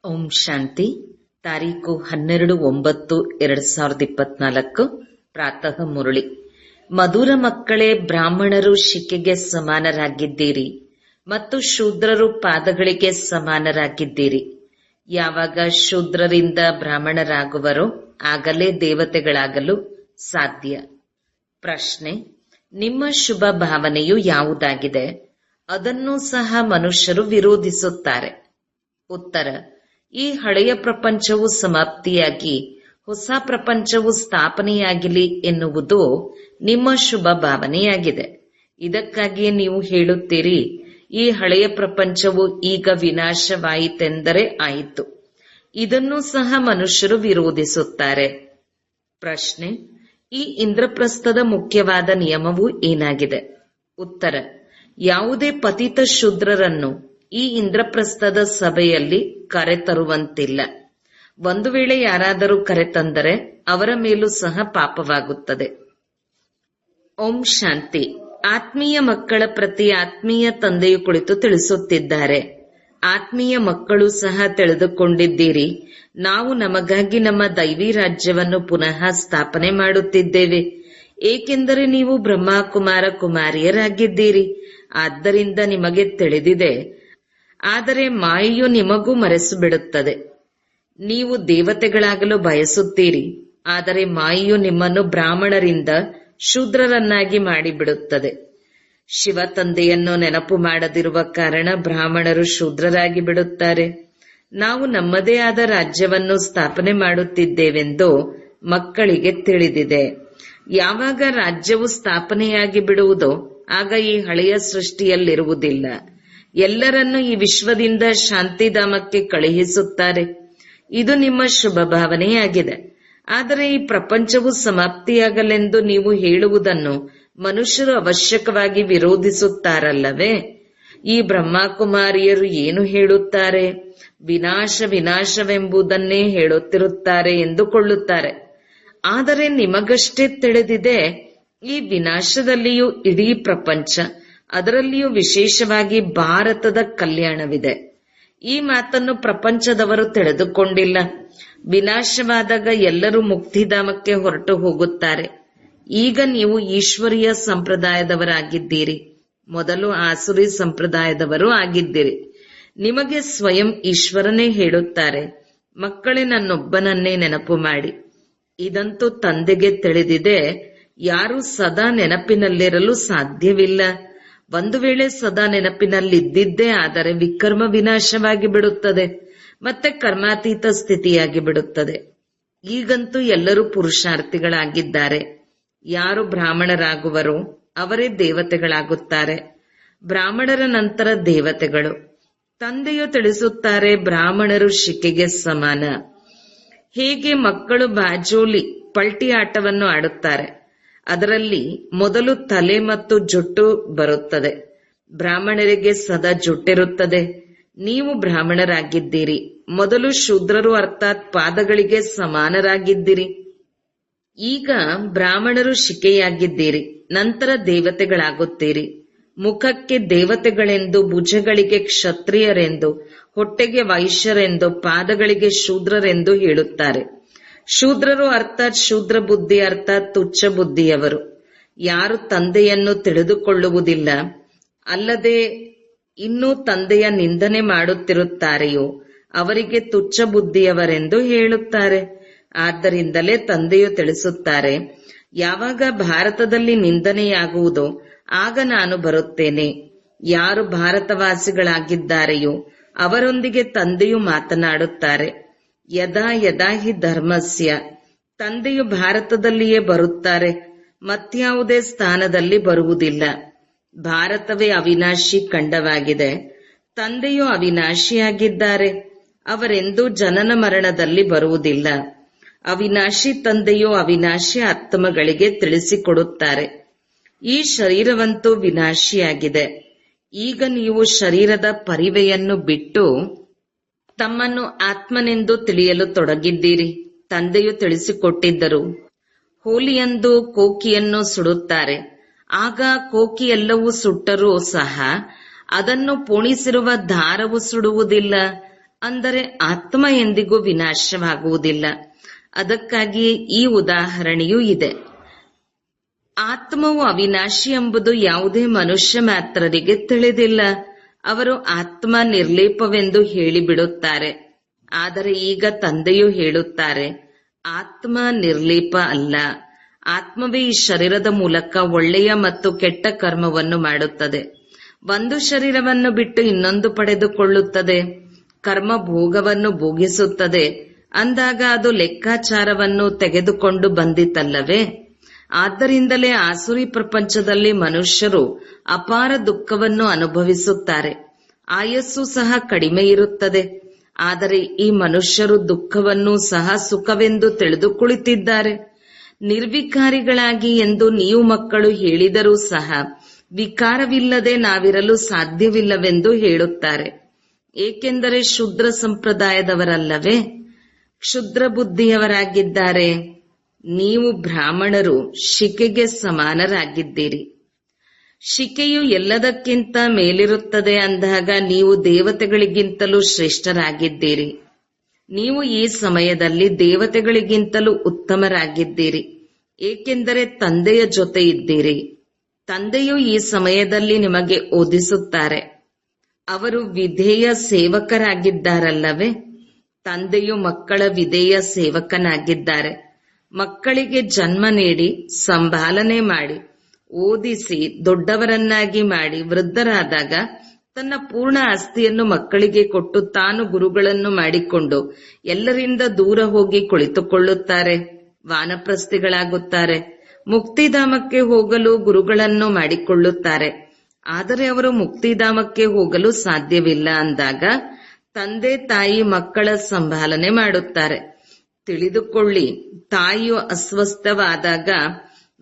ಓಂ ಶಾಂತಿ. ತಾರೀಕು 12/9/2024. ಪ್ರಾತಃ ಮುರಳಿ. ಮಧುರ ಮಕ್ಕಳೇ, ಬ್ರಾಹ್ಮಣರು ಶಿಕೆಗೆ ಸಮಾನರಾಗಿದ್ದೀರಿ ಮತ್ತು ಶೂದ್ರರು ಪಾದಗಳಿಗೆ ಸಮಾನರಾಗಿದ್ದೀರಿ. ಯಾವಾಗ ಶೂದ್ರರಿಂದ ಬ್ರಾಹ್ಮಣರಾಗುವರೋ ಆಗಲೇ ದೇವತೆಗಳಾಗಲು ಸಾಧ್ಯ. ಪ್ರಶ್ನೆ: ನಿಮ್ಮ ಶುಭ ಭಾವನೆಯು ಯಾವುದಾಗಿದೆ? ಅದನ್ನೂ ಸಹ ಮನುಷ್ಯರು ವಿರೋಧಿಸುತ್ತಾರೆ. ಉತ್ತರ: ಈ ಹಳೆಯ ಪ್ರಪಂಚವು ಸಮಾಪ್ತಿಯಾಗಿ ಹೊಸ ಪ್ರಪಂಚವು ಸ್ಥಾಪನೆಯಾಗಲಿ ಎನ್ನುವುದು ನಿಮ್ಮ ಶುಭ ಭಾವನೆಯಾಗಿದೆ. ಇದಕ್ಕಾಗಿಯೇ ನೀವು ಹೇಳುತ್ತೀರಿ, ಈ ಹಳೆಯ ಪ್ರಪಂಚವು ಈಗ ವಿನಾಶವಾಯಿತೆಂದರೆ ಆಯಿತು. ಇದನ್ನೂ ಸಹ ಮನುಷ್ಯರು ವಿರೋಧಿಸುತ್ತಾರೆ. ಪ್ರಶ್ನೆ: ಈ ಇಂದ್ರಪ್ರಸ್ಥದ ಮುಖ್ಯವಾದ ನಿಯಮವು ಏನಾಗಿದೆ? ಉತ್ತರ: ಯಾವುದೇ ಪತಿತ ಶೂದ್ರರನ್ನು ಈ ಇಂದ್ರಪ್ರಸ್ಥದ ಸಭೆಯಲ್ಲಿ ಕರೆತರುವಂತಿಲ್ಲ. ಒಂದು ವೇಳೆ ಯಾರಾದರೂ ಕರೆತಂದರೆ ಅವರ ಮೇಲೂ ಸಹ ಪಾಪವಾಗುತ್ತದೆ. ಓಂ ಶಾಂತಿ. ಆತ್ಮೀಯ ಮಕ್ಕಳ ಪ್ರತಿ ಆತ್ಮೀಯ ತಂದೆಯು ಕುಳಿತು ತಿಳಿಸುತ್ತಿದ್ದಾರೆ. ಆತ್ಮೀಯ ಮಕ್ಕಳು ಸಹ ತಿಳಿದುಕೊಂಡಿದ್ದೀರಿ, ನಾವು ನಮಗಾಗಿ ನಮ್ಮ ದೈವಿ ರಾಜ್ಯವನ್ನು ಪುನಃ ಸ್ಥಾಪನೆ ಮಾಡುತ್ತಿದ್ದೇವೆ. ಏಕೆಂದರೆ ನೀವು ಬ್ರಹ್ಮಕುಮಾರ ಕುಮಾರಿಯರಾಗಿದ್ದೀರಿ. ಆದ್ದರಿಂದ ನಿಮಗೆ ತಿಳಿದಿದೆ. ಆದರೆ ಮಾಯೆಯು ನಿಮಗೂ ಮರೆಸುಬಿಡುತ್ತದೆ. ನೀವು ದೇವತೆಗಳಾಗಲು ಬಯಸುತ್ತೀರಿ, ಆದರೆ ಮಾಯೆಯು ನಿಮ್ಮನ್ನು ಬ್ರಾಹ್ಮಣರಿಂದ ಶೂದ್ರರನ್ನಾಗಿ ಮಾಡಿಬಿಡುತ್ತದೆ. ಶಿವ ತಂದೆಯನ್ನು ನೆನಪು ಮಾಡದಿರುವ ಕಾರಣ ಬ್ರಾಹ್ಮಣರು ಶೂದ್ರರಾಗಿ ಬಿಡುತ್ತಾರೆ. ನಾವು ನಮ್ಮದೇ ಆದ ರಾಜ್ಯವನ್ನು ಸ್ಥಾಪನೆ ಮಾಡುತ್ತಿದ್ದೇವೆಂದು ಮಕ್ಕಳಿಗೆ ತಿಳಿದಿದೆ. ಯಾವಾಗ ರಾಜ್ಯವು ಸ್ಥಾಪನೆಯಾಗಿ ಬಿಡುವುದೋ ಆಗ ಈ ಹಳೆಯ ಸೃಷ್ಟಿಯಲ್ಲಿರುವುದಿಲ್ಲ. ಎಲ್ಲರನ್ನೂ ಈ ವಿಶ್ವದಿಂದ ಶಾಂತಿಧಾಮಕ್ಕೆ ಕಳುಹಿಸುತ್ತಾರೆ. ಇದು ನಿಮ್ಮ ಶುಭ ಭಾವನೆಯಾಗಿದೆ. ಆದರೆ ಈ ಪ್ರಪಂಚವು ಸಮಾಪ್ತಿಯಾಗಲೆಂದು ನೀವು ಹೇಳುವುದನ್ನು ಮನುಷ್ಯರು ಅವಶ್ಯಕವಾಗಿ ವಿರೋಧಿಸುತ್ತಾರಲ್ಲವೇ? ಈ ಬ್ರಹ್ಮಕುಮಾರಿಯರು ಏನು ಹೇಳುತ್ತಾರೆ? ವಿನಾಶವೆಂಬುದನ್ನೇ ಹೇಳುತ್ತಿರುತ್ತಾರೆ ಎಂದುಕೊಳ್ಳುತ್ತಾರೆ. ಆದರೆ ನಿಮಗಷ್ಟೇ ತಿಳಿದಿದೆ, ಈ ವಿನಾಶದಲ್ಲಿಯೂ ಇಡೀ ಪ್ರಪಂಚ, ಅದರಲ್ಲಿಯೂ ವಿಶೇಷವಾಗಿ ಭಾರತದ ಕಲ್ಯಾಣವಿದೆ. ಈ ಮಾತನ್ನು ಪ್ರಪಂಚದವರು ತಿಳಿದುಕೊಂಡಿಲ್ಲ. ವಿನಾಶವಾದಾಗ ಎಲ್ಲರೂ ಮುಕ್ತಿಧಾಮಕ್ಕೆ ಹೊರಟು ಹೋಗುತ್ತಾರೆ. ಈಗ ನೀವು ಈಶ್ವರೀಯ ಸಂಪ್ರದಾಯದವರಾಗಿದ್ದೀರಿ. ಮೊದಲು ಆಸುರಿ ಸಂಪ್ರದಾಯದವರು ಆಗಿದ್ದೀರಿ. ನಿಮಗೆ ಸ್ವಯಂ ಈಶ್ವರನೇ ಹೇಳುತ್ತಾರೆ, ಮಕ್ಕಳೇ, ನನ್ನೊಬ್ಬನನ್ನೇ ನೆನಪು ಮಾಡಿ. ಇದಂತೂ ತಂದೆಗೆ ತಿಳಿದಿದೆ. ಯಾರೂ ಸದಾ ನೆನಪಿನಲ್ಲಿರಲು ಸಾಧ್ಯವಿಲ್ಲ. ಒಂದು ವೇಳೆ ಸದಾ ನೆನಪಿನಲ್ಲಿದ್ದಿದ್ದೇ ಆದರೆ ವಿಕರ್ಮ ವಿನಾಶವಾಗಿ ಬಿಡುತ್ತದೆ, ಮತ್ತೆ ಕರ್ಮಾತೀತ ಸ್ಥಿತಿಯಾಗಿ ಬಿಡುತ್ತದೆ. ಈಗಂತೂ ಎಲ್ಲರೂ ಪುರುಷಾರ್ಥಿಗಳಾಗಿದ್ದಾರೆ. ಯಾರು ಬ್ರಾಹ್ಮಣರಾಗುವರೋ ಅವರೇ ದೇವತೆಗಳಾಗುತ್ತಾರೆ. ಬ್ರಾಹ್ಮಣರ ನಂತರ ದೇವತೆಗಳು. ತಂದೆಯು ತಿಳಿಸುತ್ತಾರೆ, ಬ್ರಾಹ್ಮಣರು ಶಿಕೆಗೆ ಸಮಾನ. ಹೇಗೆ ಮಕ್ಕಳು ಬಾಜೋಲಿ ಪಲ್ಟಿ ಆಟವನ್ನು ಆಡುತ್ತಾರೆ. ಅದರಲ್ಲಿ ಮೊದಲು ತಲೆ ಮತ್ತು ಜುಟ್ಟು ಬರುತ್ತದೆ. ಬ್ರಾಹ್ಮಣರಿಗೆ ಸದಾ ಜುಟ್ಟಿರುತ್ತದೆ. ನೀವು ಬ್ರಾಹ್ಮಣರಾಗಿದ್ದೀರಿ. ಮೊದಲು ಶೂದ್ರರು ಅರ್ಥಾತ್ ಪಾದಗಳಿಗೆ ಸಮಾನರಾಗಿದ್ದೀರಿ. ಈಗ ಬ್ರಾಹ್ಮಣರು ಶಿಕೆಯಾಗಿದ್ದೀರಿ. ನಂತರ ದೇವತೆಗಳಾಗುತ್ತೀರಿ. ಮುಖಕ್ಕೆ ದೇವತೆಗಳೆಂದು, ಭುಜಗಳಿಗೆ ಕ್ಷತ್ರಿಯರೆಂದು, ಹೊಟ್ಟೆಗೆ ವೈಶ್ಯರೆಂದು, ಪಾದಗಳಿಗೆ ಶೂದ್ರರೆಂದು ಹೇಳುತ್ತಾರೆ. ಶೂದ್ರರು ಅರ್ಥಾತ್ ಶೂದ್ರ ಬುದ್ಧಿ ಅರ್ಥಾತ್ ತುಚ್ಛ ಬುದ್ಧಿಯವರು. ಯಾರು ತಂದೆಯನ್ನು ತಿಳಿದುಕೊಳ್ಳುವುದಿಲ್ಲ, ಅಲ್ಲದೆ ಇನ್ನೂ ತಂದೆಯ ನಿಂದನೆ ಮಾಡುತ್ತಿರುತ್ತಾರೆಯೋ ಅವರಿಗೆ ತುಚ್ಛ ಬುದ್ಧಿಯವರೆಂದು ಹೇಳುತ್ತಾರೆ. ಆದ್ದರಿಂದಲೇ ತಂದೆಯು ತಿಳಿಸುತ್ತಾರೆ, ಯಾವಾಗ ಭಾರತದಲ್ಲಿ ನಿಂದನೆಯಾಗುವುದೋ ಆಗ ನಾನು ಬರುತ್ತೇನೆ. ಯಾರು ಭಾರತವಾಸಿಗಳಾಗಿದ್ದಾರೆಯೋ ಅವರೊಂದಿಗೆ ತಂದೆಯು ಮಾತನಾಡುತ್ತಾರೆ. ಯದಾ ಯದಾ ಹಿ ಧರ್ಮಸ್ಯ, ತಂದೆಯು ಭಾರತದಲ್ಲಿಯೇ ಬರುತ್ತಾರೆ, ಮತ್ಯಾವುದೇ ಸ್ಥಾನದಲ್ಲಿ ಬರುವುದಿಲ್ಲ. ಭಾರತವೇ ಅವಿನಾಶಿ ಖಂಡವಾಗಿದೆ. ತಂದೆಯು ಅವಿನಾಶಿಯಾಗಿದ್ದಾರೆ. ಅವರೆಂದೂ ಜನನ ಮರಣದಲ್ಲಿ ಬರುವುದಿಲ್ಲ. ಅವಿನಾಶಿ ತಂದೆಯು ಅವಿನಾಶಿ ಆತ್ಮಗಳಿಗೆ ತಿಳಿಸಿಕೊಡುತ್ತಾರೆ. ಈ ಶರೀರವಂತೂ ವಿನಾಶಿಯಾಗಿದೆ. ಈಗ ನೀವು ಶರೀರದ ಪರಿವೆಯನ್ನು ಬಿಟ್ಟು ತಮ್ಮನ್ನು ಆತ್ಮನೆಂದು ತಿಳಿಯಲು ತೊಡಗಿದ್ದೀರಿ. ತಂದೆಯು ತಿಳಿಸಿಕೊಟ್ಟಿದ್ದರು, ಹೋಲಿಯಂದು ಕೋಕಿಯನ್ನು ಸುಡುತ್ತಾರೆ. ಆಗ ಕೋಕಿ ಎಲ್ಲವೂ ಸುಟ್ಟರೂ ಸಹ ಅದನ್ನು ಪೋಣಿಸಿರುವ ದಾರವು ಸುಡುವುದಿಲ್ಲ. ಅಂದರೆ ಆತ್ಮ ಎಂದಿಗೂ ವಿನಾಶವಾಗುವುದಿಲ್ಲ. ಅದಕ್ಕಾಗಿಯೇ ಈ ಉದಾಹರಣೆಯೂ ಇದೆ. ಆತ್ಮವು ಅವಿನಾಶಿ ಎಂಬುದು ಯಾವುದೇ ಮನುಷ್ಯ ಮಾತ್ರರಿಗೆ ತಿಳಿದಿಲ್ಲ. ಅವರು ಆತ್ಮ ನಿರ್ಲೇಪವೆಂದು ಹೇಳಿಬಿಡುತ್ತಾರೆ. ಆದರೆ ಈಗ ತಂದೆಯು ಹೇಳುತ್ತಾರೆ, ಆತ್ಮ ನಿರ್ಲೇಪ ಅಲ್ಲ. ಆತ್ಮವೇ ಈ ಶರೀರದ ಮೂಲಕ ಒಳ್ಳೆಯ ಮತ್ತು ಕೆಟ್ಟ ಕರ್ಮವನ್ನು ಮಾಡುತ್ತದೆ. ಒಂದು ಶರೀರವನ್ನು ಬಿಟ್ಟು ಇನ್ನೊಂದು ಪಡೆದುಕೊಳ್ಳುತ್ತದೆ, ಕರ್ಮ ಭೋಗವನ್ನು ಭೋಗಿಸುತ್ತದೆ. ಅಂದಾಗ ಅದು ಲೆಕ್ಕಾಚಾರವನ್ನು ತೆಗೆದುಕೊಂಡು ಬಂದಿತಲ್ಲವೇ? ಆದ್ದರಿಂದಲೇ ಆಸುರಿ ಪ್ರಪಂಚದಲ್ಲಿ ಮನುಷ್ಯರು ಅಪಾರ ದುಃಖವನ್ನು ಅನುಭವಿಸುತ್ತಾರೆ. ಆಯಸ್ಸು ಸಹ ಕಡಿಮೆ ಇರುತ್ತದೆ. ಆದರೆ ಈ ಮನುಷ್ಯರು ದುಃಖವನ್ನು ಸಹ ಸುಖವೆಂದು ತಿಳಿದು ಕುಳಿತಿದ್ದಾರೆ. ನಿರ್ವಿಕಾರಿಗಳಾಗಿ ಎಂದು ನೀವು ಮಕ್ಕಳು ಹೇಳಿದರೂ ಸಹ ವಿಕಾರವಿಲ್ಲದೆ ನಾವಿರಲು ಸಾಧ್ಯವಿಲ್ಲವೆಂದು ಹೇಳುತ್ತಾರೆ. ಏಕೆಂದರೆ ಶೂದ್ರ ಸಂಪ್ರದಾಯದವರಲ್ಲವೇ? ಕ್ಷುದ್ರ ಬುದ್ಧಿಯವರಾಗಿದ್ದಾರೆ. ನೀವು ಬ್ರಾಹ್ಮಣರು ಶಿಕೆಗೆ ಸಮಾನರಾಗಿದ್ದೀರಿ. ಶಿಕೆಯು ಎಲ್ಲದಕ್ಕಿಂತ ಮೇಲಿರುತ್ತದೆ ಅಂದಾಗ ನೀವು ದೇವತೆಗಳಿಗಿಂತಲೂ ಶ್ರೇಷ್ಠರಾಗಿದ್ದೀರಿ. ನೀವು ಈ ಸಮಯದಲ್ಲಿ ದೇವತೆಗಳಿಗಿಂತಲೂ ಉತ್ತಮರಾಗಿದ್ದೀರಿ. ಏಕೆಂದರೆ ತಂದೆಯ ಜೊತೆ ಇದ್ದೀರಿ. ತಂದೆಯು ಈ ಸಮಯದಲ್ಲಿ ನಿಮಗೆ ಓದಿಸುತ್ತಾರೆ. ಅವರು ವಿಧೇಯ ಸೇವಕರಾಗಿದ್ದಾರಲ್ಲವೇ? ತಂದೆಯು ಮಕ್ಕಳ ವಿಧೇಯ ಸೇವಕನಾಗಿದ್ದಾರೆ. ಮಕ್ಕಳಿಗೆ ಜನ್ಮ ನೀಡಿ, ಸಂಭಾಲನೆ ಮಾಡಿ, ಓದಿಸಿ, ದೊಡ್ಡವರನ್ನಾಗಿ ಮಾಡಿ, ವೃದ್ಧರಾದಾಗ ತನ್ನ ಪೂರ್ಣ ಆಸ್ತಿಯನ್ನು ಮಕ್ಕಳಿಗೆ ಕೊಟ್ಟು ತಾನು ಗುರುಗಳನ್ನು ಮಾಡಿಕೊಂಡು ಎಲ್ಲರಿಂದ ದೂರ ಹೋಗಿ ಕುಳಿತುಕೊಳ್ಳುತ್ತಾರೆ. ವಾನಪ್ರಸ್ಥಿಗಳಾಗುತ್ತಾರೆ. ಮುಕ್ತಿಧಾಮಕ್ಕೆ ಹೋಗಲು ಗುರುಗಳನ್ನು ಮಾಡಿಕೊಳ್ಳುತ್ತಾರೆ. ಆದರೆ ಅವರು ಮುಕ್ತಿಧಾಮಕ್ಕೆ ಹೋಗಲು ಸಾಧ್ಯವಿಲ್ಲ ಅಂದಾಗ ತಂದೆ ತಾಯಿ ಮಕ್ಕಳ ಸಂಭಾಲನೆ ಮಾಡುತ್ತಾರೆ. ತಿಳಿದುಕೊಳ್ಳಿ, ತಾಯಿಯು ಅಸ್ವಸ್ಥವಾದಾಗ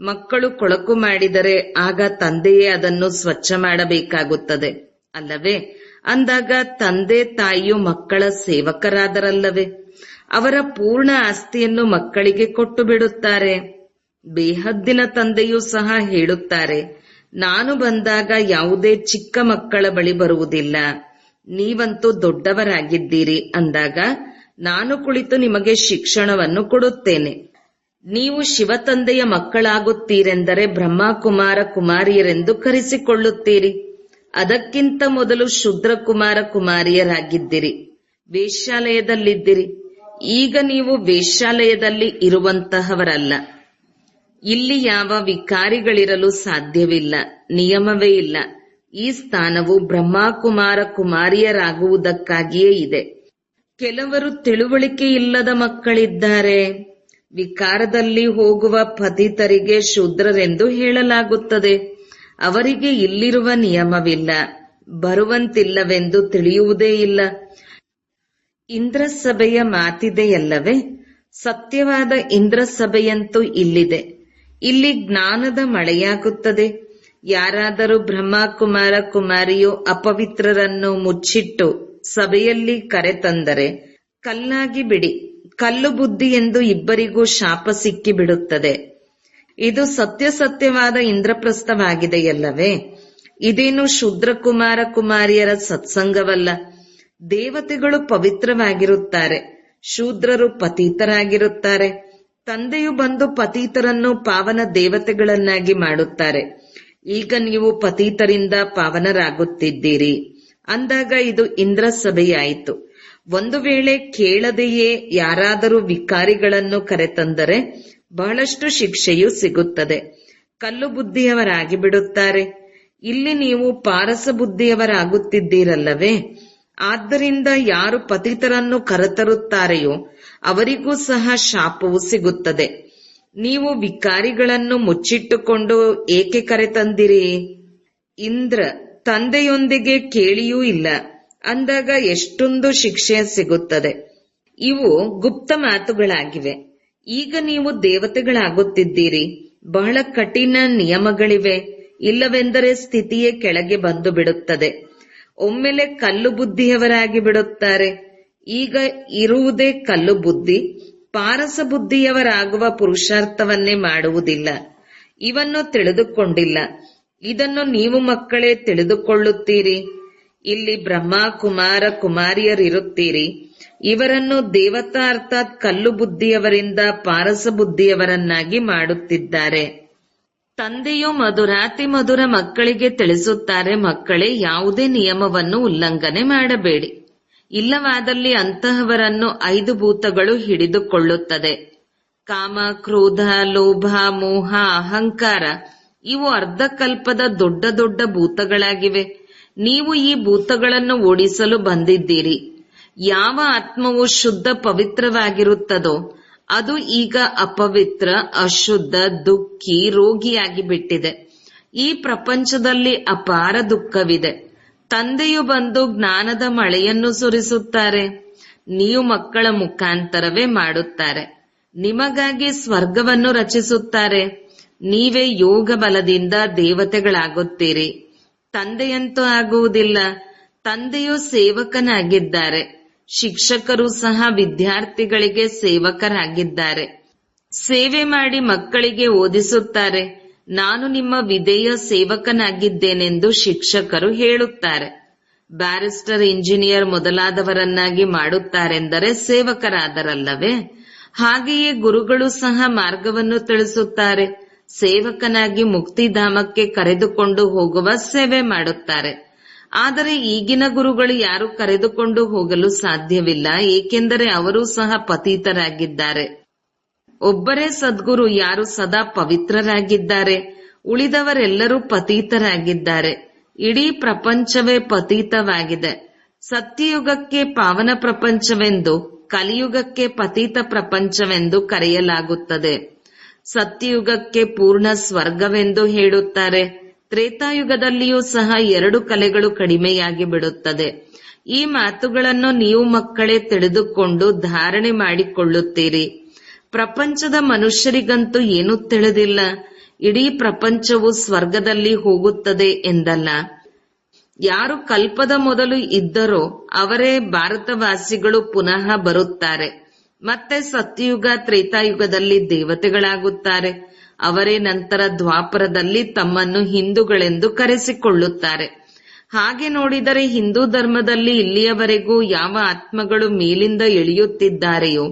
ಮಕ್ಕಳು ಕೊಳಕು ಮಾಡಿದರೆ ಆಗ ತಂದೆಯೇ ಅದನ್ನು ಸ್ವಚ್ಛ ಮಾಡಬೇಕಾಗುತ್ತದೆ ಅಲ್ಲವೇ? ಅಂದಾಗ ತಂದೆ ತಾಯಿಯು ಮಕ್ಕಳ ಸೇವಕರಾದರಲ್ಲವೇ? ಅವರ ಪೂರ್ಣ ಆಸ್ತಿಯನ್ನು ಮಕ್ಕಳಿಗೆ ಕೊಟ್ಟು ಬಿಡುತ್ತಾರೆ. ಬೇಹದ್ದಿನ ತಂದೆಯೂ ಸಹ ಹೇಳುತ್ತಾರೆ, ನಾನು ಬಂದಾಗ ಯಾವುದೇ ಚಿಕ್ಕ ಮಕ್ಕಳ ಬಳಿ ಬರುವುದಿಲ್ಲ. ನೀವಂತೂ ದೊಡ್ಡವರಾಗಿದ್ದೀರಿ ಅಂದಾಗ ನಾನು ಕುಳಿತು ನಿಮಗೆ ಶಿಕ್ಷಣವನ್ನು ಕೊಡುತ್ತೇನೆ. ನೀವು ಶಿವತಂದೆಯ ಮಕ್ಕಳಾಗುತ್ತೀರೆಂದರೆ ಬ್ರಹ್ಮ ಕುಮಾರ ಕುಮಾರಿಯರೆಂದು ಕರೆಸಿಕೊಳ್ಳುತ್ತೀರಿ. ಅದಕ್ಕಿಂತ ಮೊದಲು ಶೂದ್ರ ಕುಮಾರ ಕುಮಾರಿಯರಾಗಿದ್ದಿರಿ. ವೇಶ್ಯಾಲಯದಲ್ಲಿದ್ದಿರಿ. ಈಗ ನೀವು ವೇಶ್ಯಾಲಯದಲ್ಲಿ ಇರುವಂತಹವರಲ್ಲ. ಇಲ್ಲಿ ಯಾವ ವಿಕಾರಿಗಳಿರಲು ಸಾಧ್ಯವಿಲ್ಲ, ನಿಯಮವೇ ಇಲ್ಲ. ಈ ಸ್ಥಾನವು ಬ್ರಹ್ಮ ಕುಮಾರ ಕುಮಾರಿಯರಾಗುವುದಕ್ಕಾಗಿಯೇ ಇದೆ. ಕೆಲವರು ತಿಳುವಳಿಕೆ ಇಲ್ಲದ ಮಕ್ಕಳಿದ್ದಾರೆ. ವಿಕಾರದಲ್ಲಿ ಹೋಗುವ ಪತಿತರಿಗೆ ಶೂದ್ರರೆಂದು ಹೇಳಲಾಗುತ್ತದೆ. ಅವರಿಗೆ ಇಲ್ಲಿರುವ ನಿಯಮವಿಲ್ಲ, ಬರುವಂತಿಲ್ಲವೆಂದು ತಿಳಿಯುವುದೇ ಇಲ್ಲ. ಇಂದ್ರ ಸಭೆಯ ಮಾತಿದೆಯಲ್ಲವೇ? ಸತ್ಯವಾದ ಇಂದ್ರ ಸಭೆಯಂತೂ ಇಲ್ಲಿದೆ. ಇಲ್ಲಿ ಜ್ಞಾನದ ಮಳೆಯಾಗುತ್ತದೆ. ಯಾರಾದರೂ ಬ್ರಹ್ಮ ಕುಮಾರ ಕುಮಾರಿಯು ಅಪವಿತ್ರರನ್ನು ಮುಚ್ಚಿಟ್ಟು ಸಭೆಯಲ್ಲಿ ಕರೆತಂದರೆ ಕಲ್ಲಾಗಿ ಬಿಡಿ, ಕಲ್ಲು ಬುದ್ಧಿ ಎಂದು ಇಬ್ಬರಿಗೂ ಶಾಪ ಸಿಕ್ಕಿಬಿಡುತ್ತದೆ. ಇದು ಸತ್ಯವಾದ ಇಂದ್ರಪ್ರಸ್ಥವಾಗಿದೆಯಲ್ಲವೇ? ಇದೇನು ಶೂದ್ರ ಕುಮಾರ ಕುಮಾರಿಯರ ಸತ್ಸಂಗವಲ್ಲ. ದೇವತೆಗಳು ಪವಿತ್ರವಾಗಿರುತ್ತಾರೆ, ಶೂದ್ರರು ಪತೀತರಾಗಿರುತ್ತಾರೆ. ತಂದೆಯು ಬಂದು ಪತೀತರನ್ನು ಪಾವನ ದೇವತೆಗಳನ್ನಾಗಿ ಮಾಡುತ್ತಾರೆ. ಈಗ ನೀವು ಪತೀತರಿಂದ ಪಾವನರಾಗುತ್ತಿದ್ದೀರಿ ಅಂದಾಗ ಇದು ಇಂದ್ರ ಸಭೆಯಾಯಿತು. ಒಂದು ವೇಳೆ ಕೇಳದೆಯೇ ಯಾರಾದರೂ ವಿಕಾರಿಗಳನ್ನು ಕರೆತಂದರೆ ಬಹಳಷ್ಟು ಶಿಕ್ಷೆಯೂ ಸಿಗುತ್ತದೆ. ಕಲ್ಲು ಬುದ್ಧಿಯವರಾಗಿ ಬಿಡುತ್ತಾರೆ. ಇಲ್ಲಿ ನೀವು ಪಾರಸ ಬುದ್ಧಿಯವರಾಗುತ್ತಿದ್ದೀರಲ್ಲವೇ? ಆದ್ದರಿಂದ ಯಾರು ಪತಿತರನ್ನು ಕರೆತರುತ್ತಾರೆಯೋ ಅವರಿಗೂ ಸಹ ಶಾಪವು ಸಿಗುತ್ತದೆ. ನೀವು ವಿಕಾರಿಗಳನ್ನು ಮುಚ್ಚಿಟ್ಟುಕೊಂಡು ಏಕೆ ಕರೆತಂದಿರಿ? ಇಂದ್ರ ತಂದೆಯೊಂದಿಗೆ ಕೇಳಿಯೂ ಇಲ್ಲ ಅಂದಾಗ ಎಷ್ಟೊಂದು ಶಿಕ್ಷೆ ಸಿಗುತ್ತದೆ. ಇವು ಗುಪ್ತ ಮಾತುಗಳಾಗಿವೆ. ಈಗ ನೀವು ದೇವತೆಗಳಾಗುತ್ತಿದ್ದೀರಿ. ಬಹಳ ಕಠಿಣ ನಿಯಮಗಳಿವೆ. ಇಲ್ಲವೆಂದರೆ ಸ್ಥಿತಿಯೇ ಕೆಳಗೆ ಬಂದು ಬಿಡುತ್ತದೆ. ಒಮ್ಮೆಲೆ ಕಲ್ಲು ಬುದ್ಧಿಯವರಾಗಿ ಬಿಡುತ್ತಾರೆ. ಈಗ ಇರುವುದೇ ಕಲ್ಲು ಬುದ್ಧಿ. ಪಾರಸ ಬುದ್ಧಿಯವರಾಗುವ ಪುರುಷಾರ್ಥವನ್ನೇ ಮಾಡುವುದಿಲ್ಲ. ಇವನ್ನು ತಿಳಿದುಕೊಂಡಿಲ್ಲ. ಇದನ್ನು ನೀವು ಮಕ್ಕಳೇ ತಿಳಿದುಕೊಳ್ಳುತ್ತೀರಿ. ಇಲ್ಲಿ ಬ್ರಹ್ಮ ಕುಮಾರ ಕುಮಾರಿಯರಿರುತ್ತೀರಿ. ಇವರನ್ನು ದೇವತಾ ಅರ್ಥಾತ್ ಕಲ್ಲು ಬುದ್ಧಿಯವರಿಂದ ಪಾರಸ ಬುದ್ಧಿಯವರನ್ನಾಗಿ ಮಾಡುತ್ತಿದ್ದಾರೆ. ತಂದೆಯು ಮಧುರಾತಿ ಮಧುರ ಮಕ್ಕಳಿಗೆ ತಿಳಿಸುತ್ತಾರೆ, ಮಕ್ಕಳೇ, ಯಾವುದೇ ನಿಯಮವನ್ನು ಉಲ್ಲಂಘನೆ ಮಾಡಬೇಡಿ. ಇಲ್ಲವಾದಲ್ಲಿ ಅಂತಹವರನ್ನು 5 ಭೂತಗಳು ಹಿಡಿದುಕೊಳ್ಳುತ್ತದೆ. ಕಾಮ, ಕ್ರೋಧ, ಲೋಭ, ಮೋಹ, ಅಹಂಕಾರ ಇವು ಅರ್ಧಕಲ್ಪದ ದೊಡ್ಡ ದೊಡ್ಡ ಭೂತಗಳಾಗಿವೆ. ನೀವು ಈ ಭೂತಗಳನ್ನು ಓಡಿಸಲು ಬಂದಿದ್ದೀರಿ. ಯಾವ ಆತ್ಮವು ಶುದ್ಧ ಪವಿತ್ರವಾಗಿರುತ್ತದೋ ಅದು ಈಗ ಅಪವಿತ್ರ, ಅಶುದ್ಧ, ದುಃಖಿ, ರೋಗಿಯಾಗಿ ಬಿಟ್ಟಿದೆ. ಈ ಪ್ರಪಂಚದಲ್ಲಿ ಅಪಾರ ದುಃಖವಿದೆ. ತಂದೆಯು ಬಂದು ಜ್ಞಾನದ ಮಳೆಯನ್ನು ಸುರಿಸುತ್ತಾರೆ. ನೀವು ಮಕ್ಕಳ ಮುಖಾಂತರವೇ ಮಾಡುತ್ತಾರೆ. ನಿಮಗಾಗಿ ಸ್ವರ್ಗವನ್ನು ರಚಿಸುತ್ತಾರೆ. ನೀವೇ ಯೋಗ ಬಲದಿಂದ ದೇವತೆಗಳಾಗುತ್ತೀರಿ. ತಂದೆಯಂತೂ ಆಗುವುದಿಲ್ಲ. ತಂದೆಯು ಸೇವಕನಾಗಿದ್ದಾರೆ. ಶಿಕ್ಷಕರು ಸಹ ವಿದ್ಯಾರ್ಥಿಗಳಿಗೆ ಸೇವಕರಾಗಿದ್ದಾರೆ. ಸೇವೆ ಮಾಡಿ ಮಕ್ಕಳಿಗೆ ಓದಿಸುತ್ತಾರೆ. ನಾನು ನಿಮ್ಮ ವಿಧೇಯ ಸೇವಕನಾಗಿದ್ದೇನೆಂದು ಶಿಕ್ಷಕರು ಹೇಳುತ್ತಾರೆ. ಬ್ಯಾರಿಸ್ಟರ್, ಇಂಜಿನಿಯರ್ ಮೊದಲಾದವರನ್ನಾಗಿ ಮಾಡುತ್ತಾರೆಂದರೆ ಸೇವಕರಾದರಲ್ಲವೇ? ಹಾಗೆಯೇ ಗುರುಗಳು ಸಹ ಮಾರ್ಗವನ್ನು ತಿಳಿಸುತ್ತಾರೆ. ಸೇವಕನಾಗಿ ಮುಕ್ತಿಧಾಮಕ್ಕೆ ಕರೆದುಕೊಂಡು ಹೋಗುವ ಸೇವೆ ಮಾಡುತ್ತಾರೆ. ಆದರೆ ಈಗಿನ ಗುರುಗಳು ಯಾರು ಕರೆದುಕೊಂಡು ಹೋಗಲು ಸಾಧ್ಯವಿಲ್ಲ, ಏಕೆಂದರೆ ಅವರೂ ಸಹ ಪತೀತರಾಗಿದ್ದಾರೆ. ಒಬ್ಬರೇ ಸದ್ಗುರು, ಯಾರು ಸದಾ ಪವಿತ್ರರಾಗಿದ್ದಾರೆ. ಉಳಿದವರೆಲ್ಲರೂ ಪತೀತರಾಗಿದ್ದಾರೆ. ಇಡೀ ಪ್ರಪಂಚವೇ ಪತೀತವಾಗಿದೆ. ಸತ್ಯಯುಗಕ್ಕೆ ಪಾವನ ಪ್ರಪಂಚವೆಂದು, ಕಲಿಯುಗಕ್ಕೆ ಪತೀತ ಪ್ರಪಂಚವೆಂದು ಕರೆಯಲಾಗುತ್ತದೆ. ಸತ್ಯಯುಗಕ್ಕೆ ಪೂರ್ಣ ಸ್ವರ್ಗವೆಂದು ಹೇಳುತ್ತಾರೆ. ತ್ರೇತಾಯುಗದಲ್ಲಿಯೂ ಸಹ 2 ಕಲೆಗಳು ಕಡಿಮೆಯಾಗಿ ಬಿಡುತ್ತದೆ. ಈ ಮಾತುಗಳನ್ನು ನೀವು ಮಕ್ಕಳೇ ತಿಳಿದುಕೊಂಡು ಧಾರಣೆ ಮಾಡಿಕೊಳ್ಳುತ್ತೀರಿ. ಪ್ರಪಂಚದ ಮನುಷ್ಯರಿಗಂತೂ ಏನೂ ತಿಳಿದಿಲ್ಲ. ಇಡೀ ಪ್ರಪಂಚವು ಸ್ವರ್ಗದಲ್ಲಿ ಹೋಗುತ್ತದೆ ಎಂದಲ್ಲ. ಯಾರು ಕಲ್ಪದ ಮೊದಲು ಇದ್ದರೋ ಅವರೇ ಭಾರತವಾಸಿಗಳು ಪುನಃ ಬರುತ್ತಾರೆ. ಮತ್ತೆ ಸತ್ಯಯುಗ, ತ್ರೇತಾಯುಗದಲ್ಲಿ ದೇವತೆಗಳಾಗುತ್ತಾರೆ. ಅವರೇ ನಂತರ ದ್ವಾಪರದಲ್ಲಿ ತಮ್ಮನ್ನು ಹಿಂದೂಗಳೆಂದು ಕರೆಸಿಕೊಳ್ಳುತ್ತಾರೆ. ಹಾಗೆ ನೋಡಿದರೆ ಹಿಂದೂ ಧರ್ಮದಲ್ಲಿ ಇಲ್ಲಿಯವರೆಗೂ ಯಾವ ಆತ್ಮಗಳು ಮೇಲಿಂದ ಇಳಿಯುತ್ತಿದ್ದಾರೆಯೋ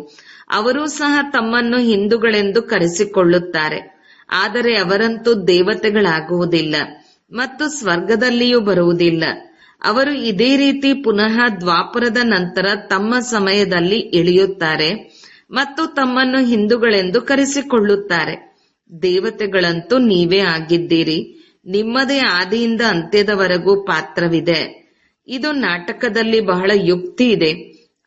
ಅವರೂ ಸಹ ತಮ್ಮನ್ನು ಹಿಂದೂಗಳೆಂದು ಕರೆಸಿಕೊಳ್ಳುತ್ತಾರೆ. ಆದರೆ ಅವರಂತೂ ದೇವತೆಗಳಾಗುವುದಿಲ್ಲ ಮತ್ತು ಸ್ವರ್ಗದಲ್ಲಿಯೂ ಬರುವುದಿಲ್ಲ. ಅವರು ಇದೇ ರೀತಿ ಪುನಃ ದ್ವಾಪರದ ನಂತರ ತಮ್ಮ ಸಮಯದಲ್ಲಿ ಇಳಿಯುತ್ತಾರೆ ಮತ್ತು ತಮ್ಮನ್ನು ಹಿಂದೂಗಳೆಂದು ಕರೆಸಿಕೊಳ್ಳುತ್ತಾರೆ. ದೇವತೆಗಳಂತೂ ನೀವೇ ಆಗಿದ್ದೀರಿ. ನಿಮ್ಮದೇ ಆದಿಯಿಂದ ಅಂತ್ಯದವರೆಗೂ ಪಾತ್ರವಿದೆ. ಇದು ನಾಟಕದಲ್ಲಿ ಬಹಳ ಯುಕ್ತಿ ಇದೆ.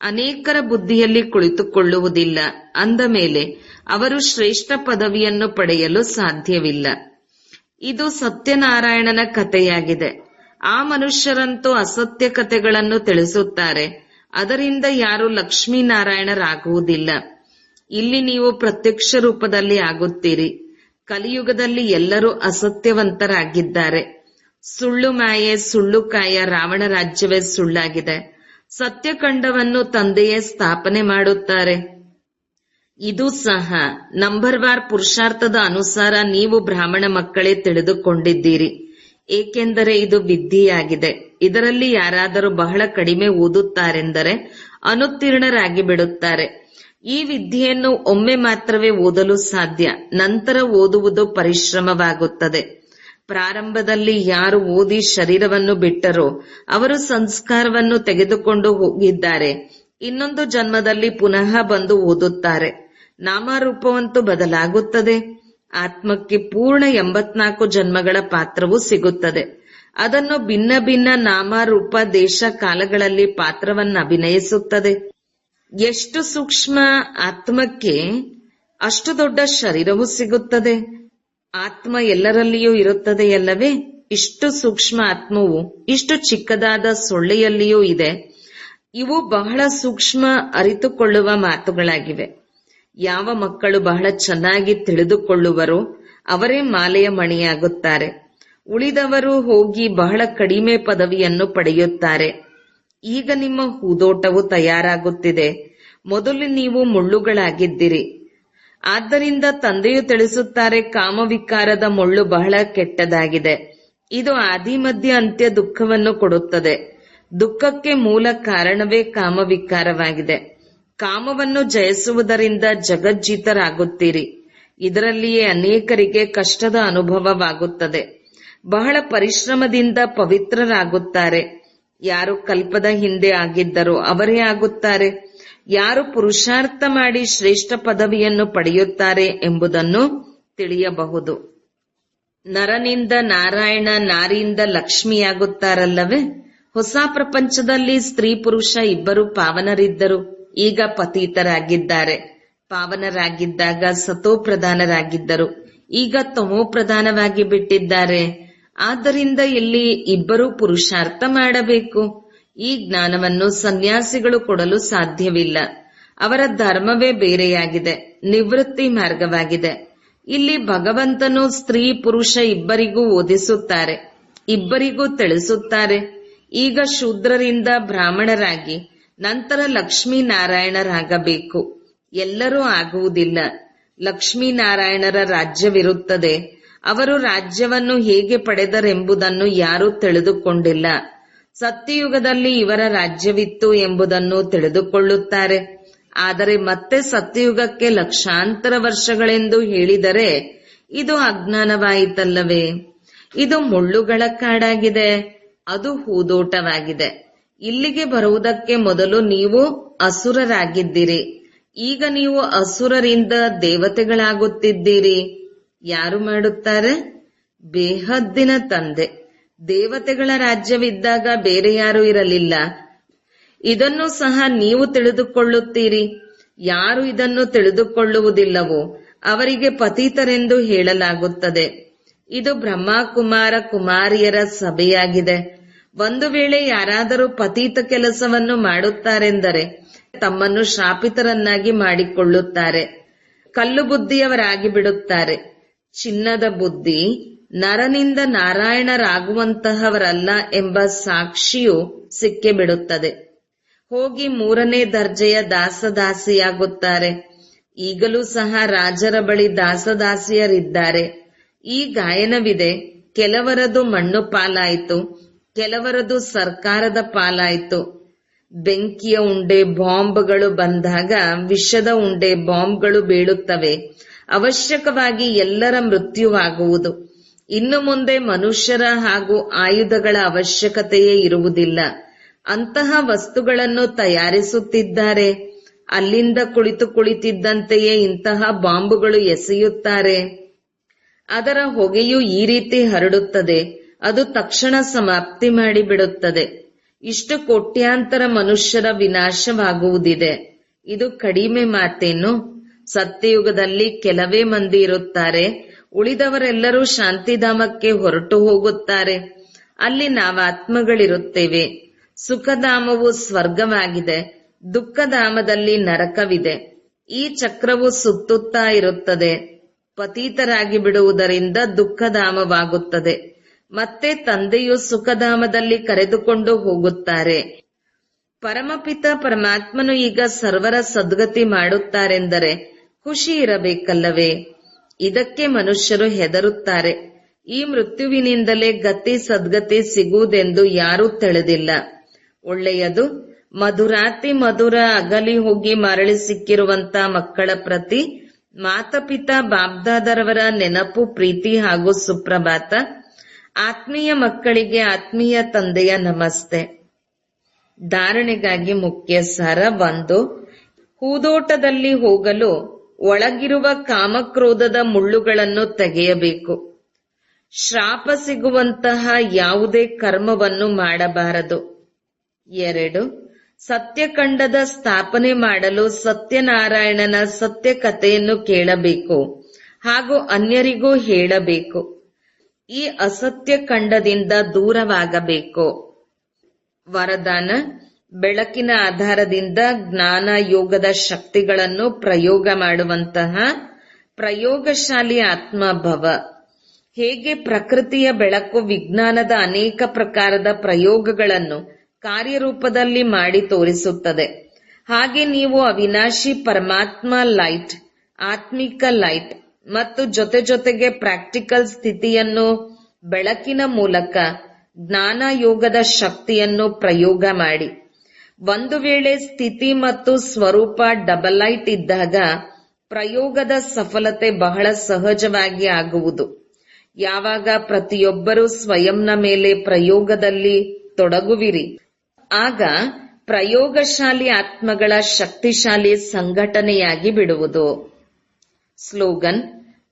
ಅನೇಕರ ಬುದ್ಧಿಯಲ್ಲಿ ಕುಳಿತುಕೊಳ್ಳುವುದಿಲ್ಲ. ಅಂದ ಮೇಲೆ ಅವರು ಶ್ರೇಷ್ಠ ಪದವಿಯನ್ನು ಪಡೆಯಲು ಸಾಧ್ಯವಿಲ್ಲ. ಇದು ಸತ್ಯನಾರಾಯಣನ ಕಥೆಯಾಗಿದೆ. ಆ ಮನುಷ್ಯರಂತೂ ಅಸತ್ಯ ಕಥೆಗಳನ್ನು ತಿಳಿಸುತ್ತಾರೆ. ಅದರಿಂದ ಯಾರು ಲಕ್ಷ್ಮೀನಾರಾಯಣರಾಗುವುದಿಲ್ಲ. ಇಲ್ಲಿ ನೀವು ಪ್ರತ್ಯಕ್ಷ ರೂಪದಲ್ಲಿ ಆಗುತ್ತೀರಿ. ಕಲಿಯುಗದಲ್ಲಿ ಎಲ್ಲರೂ ಅಸತ್ಯವಂತರಾಗಿದ್ದಾರೆ. ಸುಳ್ಳು ಮಾಯೆ, ಸುಳ್ಳು ಕಾಯ, ರಾವಣ ರಾಜ್ಯವೇ ಸುಳ್ಳಾಗಿದೆ. ಸತ್ಯಖಂಡವನ್ನು ತಂದೆಯೇ ಸ್ಥಾಪನೆ ಮಾಡುತ್ತಾರೆ. ಇದು ಸಹ ನಂಬರ್ವಾರ್ ಪುರುಷಾರ್ಥದ ಅನುಸಾರ ನೀವು ಬ್ರಾಹ್ಮಣ ಮಕ್ಕಳೇ ತಿಳಿದುಕೊಂಡಿದ್ದೀರಿ. ಏಕೆಂದರೆ ಇದು ವಿದ್ಯೆಯಾಗಿದೆ. ಇದರಲ್ಲಿ ಯಾರಾದರೂ ಬಹಳ ಕಡಿಮೆ ಓದುತ್ತಾರೆಂದರೆ ಅನುತ್ತೀರ್ಣರಾಗಿ ಬಿಡುತ್ತಾರೆ. ಈ ವಿದ್ಯೆಯನ್ನು ಒಮ್ಮೆ ಮಾತ್ರವೇ ಓದಲು ಸಾಧ್ಯ. ನಂತರ ಓದುವುದು ಪರಿಶ್ರಮವಾಗುತ್ತದೆ. ಪ್ರಾರಂಭದಲ್ಲಿ ಯಾರು ಓದಿ ಶರೀರವನ್ನು ಬಿಟ್ಟರೋ ಅವರು ಸಂಸ್ಕಾರವನ್ನು ತೆಗೆದುಕೊಂಡು ಹೋಗಿದ್ದಾರೆ. ಇನ್ನೊಂದು ಜನ್ಮದಲ್ಲಿ ಪುನಃ ಬಂದು ಓದುತ್ತಾರೆ. ನಾಮರೂಪವಂತೂ ಬದಲಾಗುತ್ತದೆ. ಆತ್ಮಕ್ಕೆ ಪೂರ್ಣ 84 ಜನ್ಮಗಳ ಪಾತ್ರವೂ ಸಿಗುತ್ತದೆ. ಅದನ್ನು ಭಿನ್ನ ಭಿನ್ನ ನಾಮ, ರೂಪ, ದೇಶ, ಕಾಲಗಳಲ್ಲಿ ಪಾತ್ರವನ್ನು ಅಭಿನಯಿಸುತ್ತದೆ. ಎಷ್ಟು ಸೂಕ್ಷ್ಮ ಆತ್ಮಕ್ಕೆ ಅಷ್ಟು ದೊಡ್ಡ ಶರೀರವೂ ಸಿಗುತ್ತದೆ. ಆತ್ಮ ಎಲ್ಲರಲ್ಲಿಯೂ ಇರುತ್ತದೆಯಲ್ಲವೇ? ಇಷ್ಟು ಸೂಕ್ಷ್ಮ ಆತ್ಮವು ಇಷ್ಟು ಚಿಕ್ಕದಾದ ಸೊಳ್ಳೆಯಲ್ಲಿಯೂ ಇದೆ. ಇವು ಬಹಳ ಸೂಕ್ಷ್ಮ ಅರಿತುಕೊಳ್ಳುವ ಮಾತುಗಳಾಗಿವೆ. ಯಾವ ಮಕ್ಕಳು ಬಹಳ ಚೆನ್ನಾಗಿ ತಿಳಿದುಕೊಳ್ಳುವರೋ ಅವರೇ ಮಾಲೆಯ ಮಣಿಯಾಗುತ್ತಾರೆ. ಉಳಿದವರು ಹೋಗಿ ಬಹಳ ಕಡಿಮೆ ಪದವಿಯನ್ನು ಪಡೆಯುತ್ತಾರೆ. ಈಗ ನಿಮ್ಮ ಹೂದೋಟವು ತಯಾರಾಗುತ್ತಿದೆ. ಮೊದಲು ನೀವು ಮುಳ್ಳುಗಳಾಗಿದ್ದಿರಿ. ಆದ್ದರಿಂದ ತಂದೆಯು ತಿಳಿಸುತ್ತಾರೆ, ಕಾಮವಿಕಾರದ ಮುಳ್ಳು ಬಹಳ ಕೆಟ್ಟದಾಗಿದೆ. ಇದು ಆದಿ ಮಧ್ಯ ಅಂತ್ಯ ದುಃಖವನ್ನು ಕೊಡುತ್ತದೆ. ದುಃಖಕ್ಕೆ ಮೂಲ ಕಾರಣವೇ ಕಾಮವಿಕಾರವಾಗಿದೆ. ಕಾಮವನ್ನು ಜಯಿಸುವುದರಿಂದ ಜಗಜ್ಜೀತರಾಗುತ್ತೀರಿ. ಇದರಲ್ಲಿಯೇ ಅನೇಕರಿಗೆ ಕಷ್ಟದ ಅನುಭವವಾಗುತ್ತದೆ. ಬಹಳ ಪರಿಶ್ರಮದಿಂದ ಪವಿತ್ರರಾಗುತ್ತಾರೆ. ಯಾರು ಕಲ್ಪದ ಹಿಂದೆ ಆಗಿದ್ದರೋ ಅವರೇ ಆಗುತ್ತಾರೆ. ಯಾರು ಪುರುಷಾರ್ಥ ಮಾಡಿ ಶ್ರೇಷ್ಠ ಪದವಿಯನ್ನು ಪಡೆಯುತ್ತಾರೆ ಎಂಬುದನ್ನು ತಿಳಿಯಬಹುದು. ನರನಿಂದ ನಾರಾಯಣ, ನಾರಿಯಿಂದ ಲಕ್ಷ್ಮಿಯಾಗುತ್ತಾರಲ್ಲವೇ? ಹೊಸ ಪ್ರಪಂಚದಲ್ಲಿ ಸ್ತ್ರೀ ಪುರುಷ ಇಬ್ಬರು ಪಾವನರಿದ್ದರು. ಈಗ ಪತೀತರಾಗಿದ್ದಾರೆ. ಪಾವನರಾಗಿದ್ದಾಗ ಸತೋಪ್ರಧಾನರಾಗಿದ್ದರು. ಈಗ ತಮೋಪ್ರಧಾನವಾಗಿ ಬಿಟ್ಟಿದ್ದಾರೆ. ಆದ್ದರಿಂದ ಇಲ್ಲಿ ಇಬ್ಬರೂ ಪುರುಷಾರ್ಥ ಮಾಡಬೇಕು. ಈ ಜ್ಞಾನವನ್ನು ಸನ್ಯಾಸಿಗಳು ಕೊಡಲು ಸಾಧ್ಯವಿಲ್ಲ. ಅವರ ಧರ್ಮವೇ ಬೇರೆಯಾಗಿದೆ, ನಿವೃತ್ತಿ ಮಾರ್ಗವಾಗಿದೆ. ಇಲ್ಲಿ ಭಗವಂತನು ಸ್ತ್ರೀ ಪುರುಷ ಇಬ್ಬರಿಗೂ ಓದಿಸುತ್ತಾರೆ, ಇಬ್ಬರಿಗೂ ತಿಳಿಸುತ್ತಾರೆ. ಈಗ ಶೂದ್ರರಿಂದ ಬ್ರಾಹ್ಮಣರಾಗಿ ನಂತರ ಲಕ್ಷ್ಮೀನಾರಾಯಣರಾಗಬೇಕು. ಎಲ್ಲರೂ ಆಗುವುದಿಲ್ಲ. ಲಕ್ಷ್ಮೀನಾರಾಯಣರ ರಾಜ್ಯವಿರುತ್ತದೆ. ಅವರು ರಾಜ್ಯವನ್ನು ಹೇಗೆ ಪಡೆದರೆಂಬುದನ್ನು ಯಾರೂ ತಿಳಿದುಕೊಂಡಿಲ್ಲ. ಸತ್ಯಯುಗದಲ್ಲಿ ಇವರ ರಾಜ್ಯವಿತ್ತು ಎಂಬುದನ್ನು ತಿಳಿದುಕೊಳ್ಳುತ್ತಾರೆ. ಆದರೆ ಮತ್ತೆ ಸತ್ಯಯುಗಕ್ಕೆ ಲಕ್ಷಾಂತರ ವರ್ಷಗಳೆಂದು ಹೇಳಿದರೆ ಇದು ಅಜ್ಞಾನವಾಯಿತಲ್ಲವೇ? ಇದು ಮುಳ್ಳುಗಳ ಕಾಡಾಗಿದೆ, ಅದು ಹೂದೋಟವಾಗಿದೆ. ಇಲ್ಲಿಗೆ ಬರುವುದಕ್ಕೆ ಮೊದಲು ನೀವು ಅಸುರರಾಗಿದ್ದೀರಿ. ಈಗ ನೀವು ಅಸುರರಿಂದ ದೇವತೆಗಳಾಗುತ್ತಿದ್ದೀರಿ. ಯಾರು ಮಾಡುತ್ತಾರೆ? ಬೇಹದ್ದಿನ ತಂದೆ. ದೇವತೆಗಳ ರಾಜ್ಯವಿದ್ದಾಗ ಬೇರೆ ಯಾರೂ ಇರಲಿಲ್ಲ. ಇದನ್ನು ಸಹ ನೀವು ತಿಳಿದುಕೊಳ್ಳುತ್ತೀರಿ. ಯಾರು ಇದನ್ನು ತಿಳಿದುಕೊಳ್ಳುವುದಿಲ್ಲವೋ ಅವರಿಗೆ ಪತೀತರೆಂದು ಹೇಳಲಾಗುತ್ತದೆ. ಇದು ಬ್ರಹ್ಮಕುಮಾರ ಕುಮಾರಿಯರ ಸಭೆಯಾಗಿದೆ. ಒಂದು ವೇಳೆ ಯಾರಾದರೂ ಪತೀತ ಕೆಲಸವನ್ನು ಮಾಡುತ್ತಾರೆಂದರೆ ತಮ್ಮನ್ನು ಶಾಪಿತರನ್ನಾಗಿ ಮಾಡಿಕೊಳ್ಳುತ್ತಾರೆ. ಕಲ್ಲು ಬುದ್ಧಿಯವರಾಗಿ ಬಿಡುತ್ತಾರೆ. ಚಿನ್ನದ ಬುದ್ಧಿ ನರನಿಂದ ನಾರಾಯಣರಾಗುವಂತಹವರಲ್ಲ ಎಂಬ ಸಾಕ್ಷಿಯು ಸಿಕ್ಕಿಬಿಡುತ್ತದೆ. ಹೋಗಿ 3ನೇ ದರ್ಜೆಯ ದಾಸದಾಸಿಯಾಗುತ್ತಾರೆ. ಈಗಲೂ ಸಹ ರಾಜರ ಬಳಿ ದಾಸದಾಸಿಯರಿದ್ದಾರೆ. ಈ ಗಾಯನವಿದೆ. ಕೆಲವರದು ಮಣ್ಣು ಪಾಲಾಯಿತು, ಕೆಲವರದು ಸರ್ಕಾರದ ಪಾಲಾಯಿತು. ಬೆಂಕಿಯ ಉಂಡೆ ಬಾಂಬ್ಗಳು ಬಂದಾಗ ವಿಷದ ಉಂಡೆ ಬಾಂಬ್ಗಳು ಬೀಳುತ್ತವೆ. ಅವಶ್ಯಕವಾಗಿ ಎಲ್ಲರ ಮೃತ್ಯುವಾಗುವುದು. ಇನ್ನು ಮುಂದೆ ಮನುಷ್ಯರ ಹಾಗೂ ಆಯುಧಗಳ ಅವಶ್ಯಕತೆಯೇ ಇರುವುದಿಲ್ಲ. ಅಂತಹ ವಸ್ತುಗಳನ್ನು ತಯಾರಿಸುತ್ತಿದ್ದಾರೆ. ಅಲ್ಲಿಂದ ಕುಳಿತಿದ್ದಂತೆಯೇ ಇಂತಹ ಬಾಂಬುಗಳು ಎಸೆಯುತ್ತಾರೆ. ಅದರ ಹೊಗೆಯು ಈ ರೀತಿ ಹರಡುತ್ತದೆ. ಅದು ತಕ್ಷಣ ಸಮಾಪ್ತಿ ಮಾಡಿಬಿಡುತ್ತದೆ. ಇಷ್ಟು ಕೋಟ್ಯಾಂತರ ಮನುಷ್ಯರ ವಿನಾಶವಾಗುವುದಿದೆ. ಇದು ಕಡಿಮೆ ಮಾತೇನು? ಸತ್ಯಯುಗದಲ್ಲಿ ಕೆಲವೇ ಮಂದಿ ಇರುತ್ತಾರೆ. ಉಳಿದವರೆಲ್ಲರೂ ಶಾಂತಿಧಾಮಕ್ಕೆ ಹೊರಟು ಹೋಗುತ್ತಾರೆ. ಅಲ್ಲಿ ನಾವಾತ್ಮಗಳಿರುತ್ತೇವೆ. ಸುಖಧಾಮವು ಸ್ವರ್ಗವಾಗಿದೆ, ದುಃಖಧಾಮದಲ್ಲಿ ನರಕವಿದೆ. ಈ ಚಕ್ರವು ಸುತ್ತುತ್ತಾ ಇರುತ್ತದೆ. ಪತೀತರಾಗಿ ಬಿಡುವುದರಿಂದ ದುಃಖಧಾಮವಾಗುತ್ತದೆ. ಮತ್ತೆ ತಂದೆಯು ಸುಖಧಾಮದಲ್ಲಿ ಕರೆದುಕೊಂಡು ಹೋಗುತ್ತಾರೆ. ಪರಮಪಿತ ಪರಮಾತ್ಮನು ಈಗ ಸರ್ವರ ಸದ್ಗತಿ ಮಾಡುತ್ತಾರೆಂದರೆ ಖುಷಿ ಇರಬೇಕಲ್ಲವೇ? ಇದಕ್ಕೆ ಮನುಷ್ಯರು ಹೆದರುತ್ತಾರೆ. ಈ ಮೃತ್ಯುವಿನಿಂದಲೇ ಗತಿ ಸದ್ಗತಿ ಸಿಗುವುದೆಂದು ಯಾರೂ ತಿಳಿದಿಲ್ಲ. ಒಳ್ಳೆಯದು. ಮಧುರಾತಿ ಮಧುರ ಅಗಲಿ ಹೋಗಿ ಮರಳಿ ಸಿಕ್ಕಿರುವಂತ ಮಕ್ಕಳ ಪ್ರತಿ ಮಾತಾಪಿತಾ ಬಾಬ್ದಾದರವರ ನೆನಪು, ಪ್ರೀತಿ ಹಾಗೂ ಸುಪ್ರಭಾತ. ಆತ್ಮೀಯ ಮಕ್ಕಳಿಗೆ ಆತ್ಮೀಯ ತಂದೆಯ ನಮಸ್ತೆ. ಧಾರಣೆಗಾಗಿ ಮುಖ್ಯ ಸಾರ 1. ಹೂದೋಟದಲ್ಲಿ ಹೋಗಲು ಒಳಗಿರುವ ಕಾಮಕ್ರೋಧದ ಮುಳ್ಳುಗಳನ್ನು ತೆಗೆಯಬೇಕು. ಶ್ರಾಪ ಸಿಗುವಂತಹ ಯಾವುದೇ ಕರ್ಮವನ್ನು ಮಾಡಬಾರದು. 2. ಸತ್ಯಖಂಡದ ಸ್ಥಾಪನೆ ಮಾಡಲು ಸತ್ಯನಾರಾಯಣನ ಸತ್ಯ ಕಥೆಯನ್ನು ಕೇಳಬೇಕು ಹಾಗೂ ಅನ್ಯರಿಗೂ ಹೇಳಬೇಕು. ಈ ಅಸತ್ಯ ಖಂಡದಿಂದ ದೂರವಾಗಬೇಕು. ವರದಾನ: ಬೆಳಕಿನ ಆಧಾರದಿಂದ ಜ್ಞಾನ ಯೋಗದ ಶಕ್ತಿಗಳನ್ನು ಪ್ರಯೋಗ ಮಾಡುವಂತಹ ಪ್ರಯೋಗಶಾಲಿ ಆತ್ಮಭವ. ಹೇಗೆ ಪ್ರಕೃತಿಯ ಬೆಳಕು ವಿಜ್ಞಾನದ ಅನೇಕ ಪ್ರಕಾರದ ಪ್ರಯೋಗಗಳನ್ನು ಕಾರ್ಯರೂಪದಲ್ಲಿ ಮಾಡಿ ತೋರಿಸುತ್ತದೆ, ಹಾಗೆ ನೀವು ಅವಿನಾಶಿ ಪರಮಾತ್ಮ ಲೈಟ್, ಆತ್ಮಿಕ ಲೈಟ್ ಮತ್ತು ಜೊತೆಗೆ ಪ್ರಾಕ್ಟಿಕಲ್ ಸ್ಥಿತಿಯನ್ನು ಬೆಳಕಿನ ಮೂಲಕ ಜ್ಞಾನ ಯೋಗದ ಶಕ್ತಿಯನ್ನು ಪ್ರಯೋಗ ಮಾಡಿ. ಒಂದು ವೇಳೆ ಸ್ಥಿತಿ ಮತ್ತು ಸ್ವರೂಪ ಡಬಲೈಟ್ ಇದ್ದಾಗ ಪ್ರಯೋಗದ ಸಫಲತೆ ಬಹಳ ಸಹಜವಾಗಿ ಆಗುವುದು. ಯಾವಾಗ ಪ್ರತಿಯೊಬ್ಬರೂ ಸ್ವಯಂನ ಮೇಲೆ ಪ್ರಯೋಗದಲ್ಲಿ ತೊಡಗುವಿರಿ, ಆಗ ಪ್ರಯೋಗಶಾಲಿ ಆತ್ಮಗಳ ಶಕ್ತಿಶಾಲಿ ಸಂಘಟನೆಯಾಗಿ ಬಿಡುವುದು. ಸ್ಲೋಗನ್: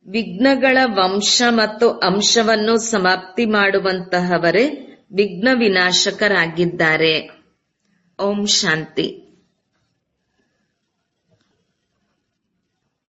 ವಿಘ್ನಗಳ ವಂಶ ಮತ್ತು ಅಂಶವನ್ನು ಸಮಾಪ್ತಿ ಮಾಡುವಂತಹವರೇ ವಿಘ್ನ ವಿನಾಶಕರಾಗಿದ್ದಾರೆ. ಓಂ ಶಾಂತಿ.